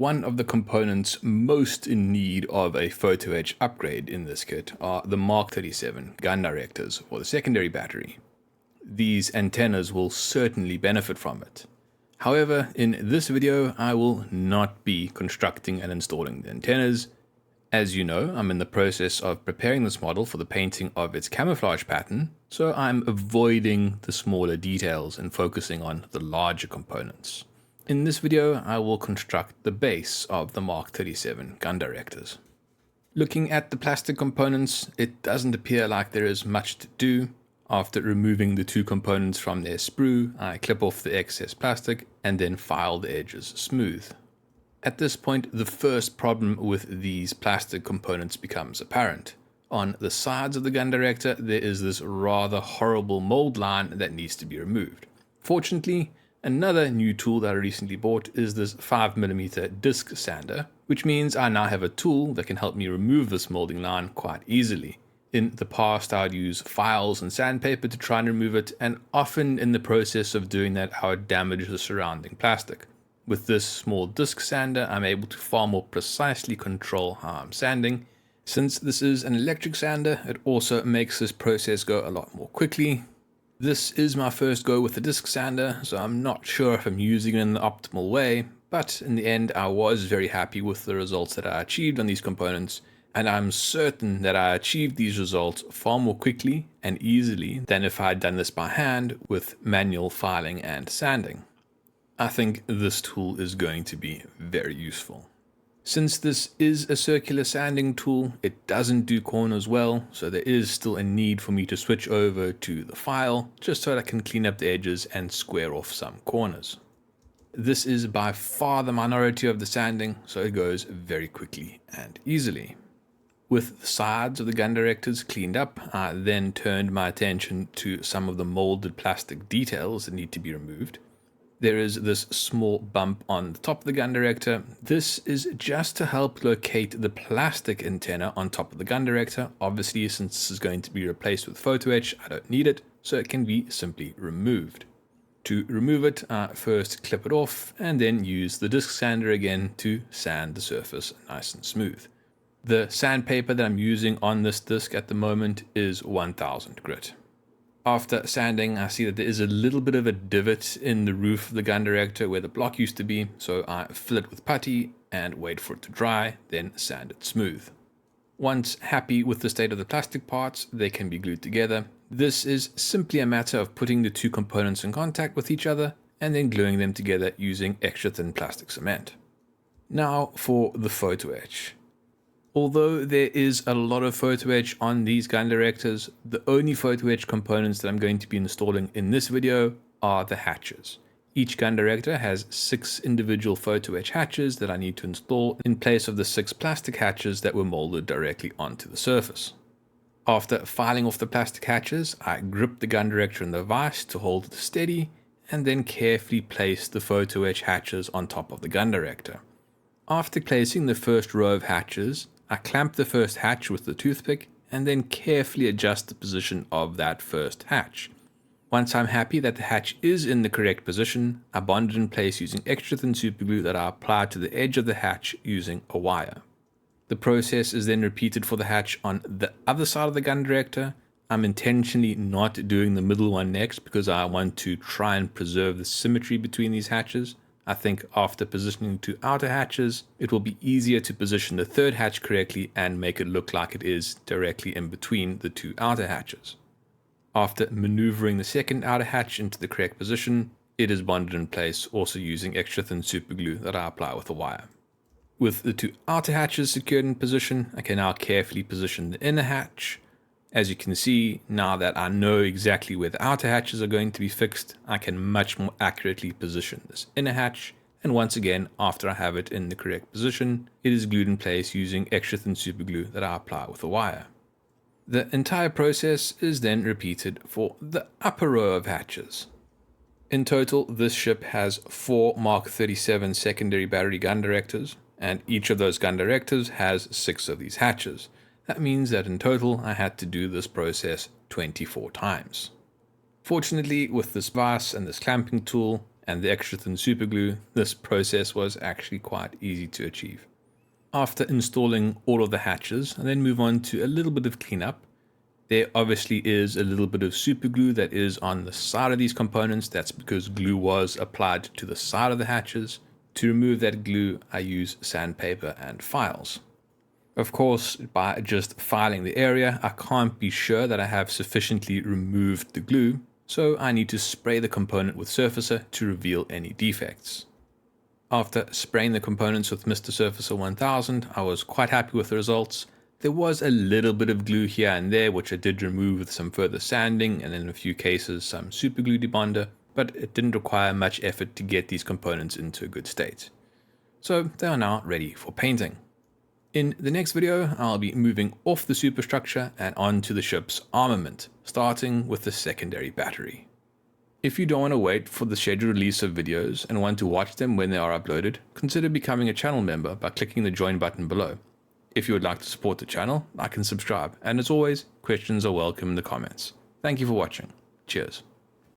One of the components most in need of a photo edge upgrade in this kit are the Mark 37 gun directors for the secondary battery. These antennas will certainly benefit from it. However, in this video I will not be constructing and installing the antennas. As you know, I'm in the process of preparing this model for the painting of its camouflage pattern, so I'm avoiding the smaller details and focusing on the larger components. In this video, I will construct the base of the Mark 37 gun directors. Looking at the plastic components, it doesn't appear like there is much to do. After removing the two components from their sprue, I clip off the excess plastic and then file the edges smooth. At this point, the first problem with these plastic components becomes apparent. On the sides of the gun director, there is this rather horrible mold line that needs to be removed. Fortunately, another new tool that I recently bought is this 5mm disc sander, which means I now have a tool that can help me remove this molding line quite easily. In the past, I would use files and sandpaper to try and remove it, and often in the process of doing that, I would damage the surrounding plastic. With this small disc sander, I'm able to far more precisely control how I'm sanding. Since this is an electric sander, it also makes this process go a lot more quickly. This is my first go with the disc sander, so I'm not sure if I'm using it in the optimal way, but in the end I was very happy with the results that I achieved on these components, and I'm certain that I achieved these results far more quickly and easily than if I had done this by hand with manual filing and sanding. I think this tool is going to be very useful. Since this is a circular sanding tool, it doesn't do corners well, so there is still a need for me to switch over to the file, just so that I can clean up the edges and square off some corners. This is by far the minority of the sanding, so it goes very quickly and easily. With the sides of the gun directors cleaned up, I then turned my attention to some of the molded plastic details that need to be removed. There is this small bump on the top of the gun director. This is just to help locate the plastic antenna on top of the gun director. Obviously, since this is going to be replaced with photo etch, I don't need it, so it can be simply removed. To remove it, I first clip it off and then use the disc sander again to sand the surface nice and smooth. The sandpaper that I'm using on this disc at the moment is 1000 grit. After sanding, I see that there is a little bit of a divot in the roof of the gun director where the block used to be, so I fill it with putty and wait for it to dry, then sand it smooth. Once happy with the state of the plastic parts, they can be glued together. This is simply a matter of putting the two components in contact with each other and then gluing them together using extra thin plastic cement. Now for the photo etch. Although there is a lot of photo etch on these gun directors, the only photo etch components that I'm going to be installing in this video are the hatches. Each gun director has 6 individual photo etch hatches that I need to install in place of the 6 plastic hatches that were molded directly onto the surface. After filing off the plastic hatches, I grip the gun director in the vise to hold it steady and then carefully place the photo etch hatches on top of the gun director. After placing the first row of hatches, I clamp the first hatch with the toothpick and then carefully adjust the position of that first hatch. Once I'm happy that the hatch is in the correct position, I bond it in place using extra thin superglue that I apply to the edge of the hatch using a wire. The process is then repeated for the hatch on the other side of the gun director. I'm intentionally not doing the middle one next because I want to try and preserve the symmetry between these hatches. I think after positioning 2 outer hatches, it will be easier to position the third hatch correctly and make it look like it is directly in between the 2 outer hatches. After maneuvering the second outer hatch into the correct position, it is bonded in place, also using extra thin superglue that I apply with a wire. With the 2 outer hatches secured in position, I can now carefully position the inner hatch. As you can see, now that I know exactly where the outer hatches are going to be fixed, I can much more accurately position this inner hatch, and once again, after I have it in the correct position, it is glued in place using extra thin superglue that I apply with a wire. The entire process is then repeated for the upper row of hatches. In total, this ship has 4 Mark 37 secondary battery gun directors, and each of those gun directors has 6 of these hatches. That means that in total I had to do this process 24 times. Fortunately, with this vise and this clamping tool, and the extra thin superglue, this process was actually quite easy to achieve. After installing all of the hatches, I then move on to a little bit of cleanup. There obviously is a little bit of superglue that is on the side of these components. That's because glue was applied to the side of the hatches. To remove that glue, I use sandpaper and files. Of course, by just filing the area, I can't be sure that I have sufficiently removed the glue, so I need to spray the component with Surfacer to reveal any defects. After spraying the components with Mr. Surfacer 1000, I was quite happy with the results. There was a little bit of glue here and there, which I did remove with some further sanding and in a few cases some superglue debonder, but it didn't require much effort to get these components into a good state. So they are now ready for painting. In the next video, I'll be moving off the superstructure and onto the ship's armament, starting with the secondary battery. If you don't want to wait for the scheduled release of videos and want to watch them when they are uploaded, consider becoming a channel member by clicking the join button below. If you would like to support the channel, like and subscribe, and as always, questions are welcome in the comments. Thank you for watching. Cheers.